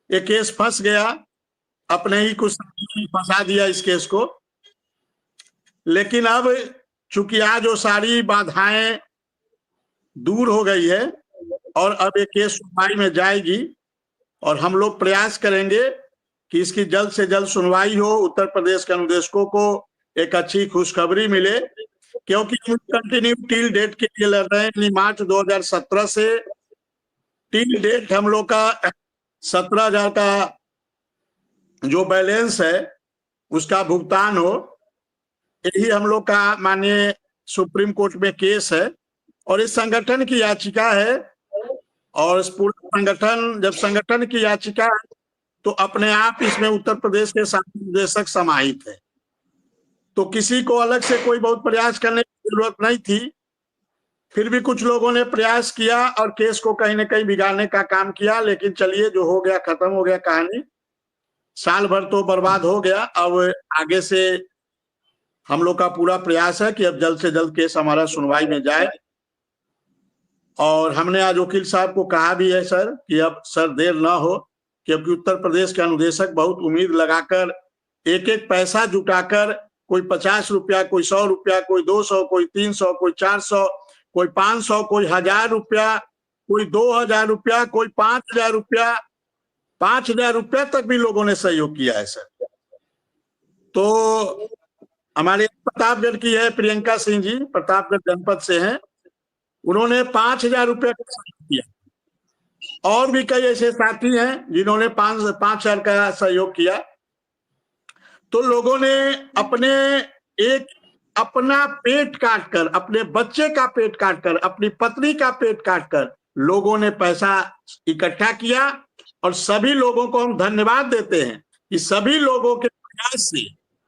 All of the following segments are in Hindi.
ये केस फंस गया, अपने ही कुछ फंसा दिया इस केस को। लेकिन अब चूंकि आज वो सारी बाधाएं दूर हो गई है और अब ये केस सुनवाई में जाएगी, और हम लोग प्रयास करेंगे कि इसकी जल्द से जल्द सुनवाई हो, उत्तर प्रदेश के अनुदेशकों को एक अच्छी खुशखबरी मिले, क्योंकि हम कंटिन्यू टिल डेट के लिए लड़ रहे हैं। मार्च 2017 से टिल डेट हम लोग का 17,000 का जो बैलेंस है उसका भुगतान हो, यही हम लोग का माननीय सुप्रीम कोर्ट में केस है। और इस संगठन की याचिका है, और इस पूरा संगठन, जब संगठन की याचिका है तो अपने आप इसमें उत्तर प्रदेश के शासन निदेशक समाहित है, तो किसी को अलग से कोई बहुत प्रयास करने की जरूरत नहीं थी। फिर भी कुछ लोगों ने प्रयास किया और केस को कहीं ना कहीं बिगाड़ने का काम किया। लेकिन चलिए, जो हो गया खत्म हो गया कहानी। साल भर तो बर्बाद हो गया। अब आगे से हम लोग का पूरा प्रयास है कि अब जल्द से जल्द केस हमारा सुनवाई में जाए। और हमने आज वकील साहब को कहा भी है सर कि अब सर देर ना हो, क्योंकि उत्तर प्रदेश के अनुदेशक बहुत उम्मीद लगाकर एक एक पैसा जुटाकर, कोई 50 रुपया, कोई 100 रुपया, कोई 200, कोई 300, कोई 400, कोई 500, कोई 1,000 रुपया, कोई 2,000 रुपया, कोई 5,000 रुपया, 5,000 रुपया तक भी लोगों ने सहयोग किया है सर। तो हमारे प्रतापगढ़ की है प्रियंका सिंह जी, प्रतापगढ़ जनपद से हैं, उन्होंने 5,000 रुपया का सहयोग किया। और भी कई ऐसे साथी हैं जिन्होंने 5,000 का सहयोग किया। तो लोगों ने अपना पेट काटकर, अपने बच्चे का पेट काटकर, अपनी पत्नी का पेट काटकर लोगों ने पैसा इकट्ठा किया। और सभी लोगों को हम धन्यवाद देते हैं कि सभी लोगों के प्रयास से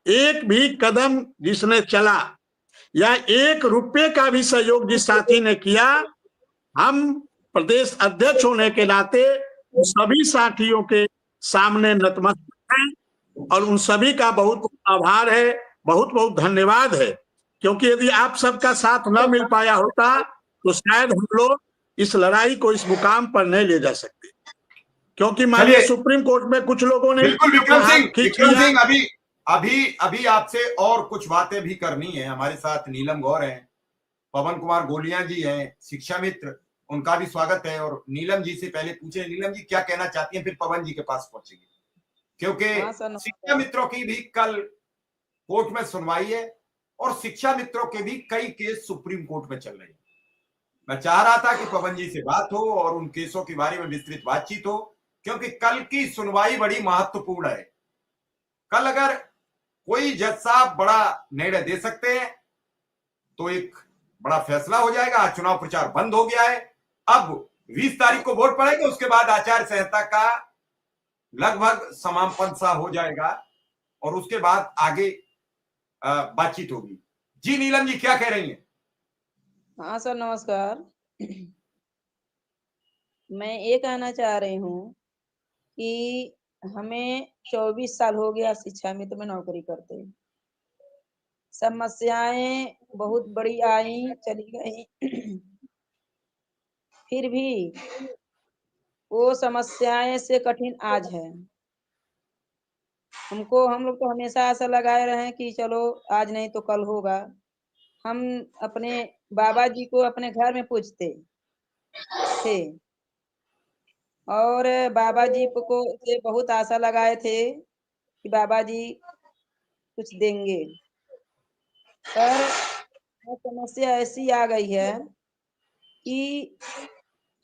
एक भी कदम जिसने चला या 1 रुपये का भी सहयोग जिस साथी ने किया, हम प्रदेश अध्यक्ष होने के नाते सभी साथियों के सामने नतमस्तक हैं और उन सभी का बहुत आभार है, बहुत बहुत धन्यवाद है। क्योंकि यदि आप सबका साथ न मिल पाया होता तो शायद हम लोग इस लड़ाई को इस मुकाम पर नहीं ले जा सकते। क्योंकि माननीय सुप्रीम कोर्ट में कुछ लोगों ने बिल्कुल विक्रम सिंह अभी अभी अभी आपसे और कुछ बातें भी करनी है। हमारे साथ नीलम गौर हैं, पवन कुमार गोलियां जी हैं, शिक्षा मित्र, उनका भी स्वागत है। और नीलम जी से पहले पूछे, नीलम जी क्या कहना चाहती हैं, फिर पवन जी के पास पहुंचेंगे, क्योंकि शिक्षा मित्रों की भी कल कोर्ट में सुनवाई है और शिक्षा मित्रों के भी कई केस सुप्रीम कोर्ट में चल रहे हैं। मैं चाह रहा था कि पवन जी से बात हो और उन केसों के बारे में विस्तृत बातचीत हो, क्योंकि कल की सुनवाई बड़ी महत्वपूर्ण है। कल अगर कोई जज साहब बड़ा निर्णय दे सकते हैं तो एक बड़ा फैसला हो जाएगा। आज चुनाव प्रचार बंद हो गया है, अब 20 तारीख को वोट पड़ेगा, उसके बाद आचार संहिता का लगभग समापन सा हो जाएगा और उसके बाद आगे बातचीत होगी। जी नीलम जी क्या कह रही हैं? हाँ सर नमस्कार। मैं ये कहना चाह रही हूँ कि हमें 24 साल हो गया शिक्षा मित्र में नौकरी करते। समस्याएं बहुत बड़ी आई चली गई फिर भी वो समस्याएं से कठिन आज है। हम लोग तो हमेशा ऐसा लगाए रहे कि चलो आज नहीं तो कल होगा। हम अपने बाबा जी को अपने घर में पूछते थे और बाबा जी को से बहुत आशा लगाए थे कि बाबा जी कुछ देंगे, पर समस्या ऐसी आ गई है कि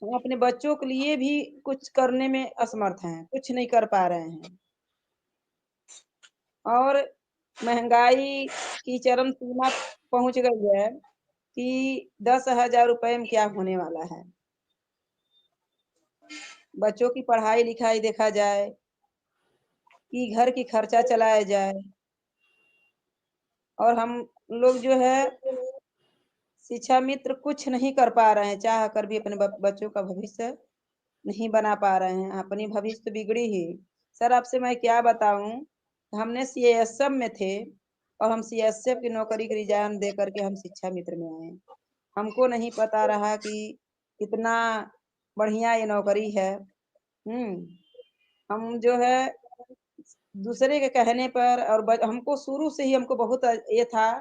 हम अपने बच्चों के लिए भी कुछ करने में असमर्थ हैं, कुछ नहीं कर पा रहे हैं। और महंगाई की चरम सीमा पहुंच गई है कि 10,000 रुपए में क्या होने वाला है। बच्चों की पढ़ाई लिखाई देखा जाए कि घर की खर्चा चलाया जाए, और हम लोग जो है शिक्षा मित्र कुछ नहीं कर पा रहे हैं, चाह कर भी अपने बच्चों का भविष्य नहीं बना पा रहे हैं। अपनी भविष्य तो बिगड़ी ही। सर आपसे मैं क्या बताऊं, हमने सीएसएफ में थे और हम सीएसएफ की नौकरी की रिजाइन दे करके हम शिक्षा मित्र में आए। हमको नहीं पता रहा कि कितना बढ़िया ये नौकरी है। हम जो है दूसरे के कहने पर और हमको शुरू से ही हमको बहुत ये था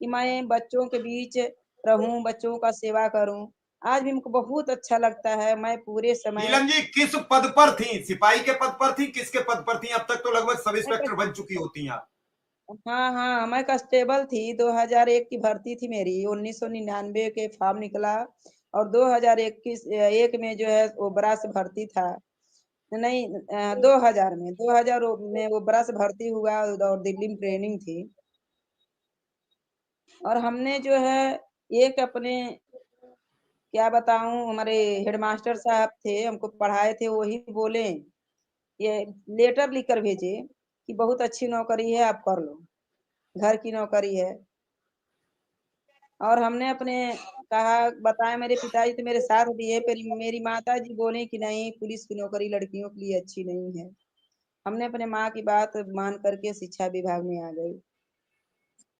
कि मैं बच्चों के बीच रहूं, बच्चों का सेवा करूं। आज भी हमको बहुत अच्छा लगता है। मैं पूरे समय नीलम जी किस पद पर थी? सिपाही के पद पर थी? किसके पद पर थी? अब तक तो लगभग सब मैं इंस्पेक्टर बन चुकी होती हैं आप। हाँ हाँ, मैं कांस्टेबल थी। 2001 की भर्ती थी मेरी। 1999 के फॉर्म निकला और 2021 एक में जो है वो बड़ा से भर्ती था। नहीं 2000 में वो बड़ा से भर्ती हुआ और दिल्ली में ट्रेनिंग थी। और हमने जो है एक अपने क्या बताऊं, हमारे हेडमास्टर साहब थे, हमको पढ़ाए थे, वही बोले ये लेटर लिख कर भेजे कि बहुत अच्छी नौकरी है, आप कर लो, घर की नौकरी है। और हमने अपने कहा बताया, मेरे पिताजी तो मेरे साथ दिए, पर मेरी माता जी बोले कि नहीं, पुलिस की नौकरी लड़कियों के लिए अच्छी नहीं है। हमने अपने माँ की बात मान करके शिक्षा विभाग में आ गई।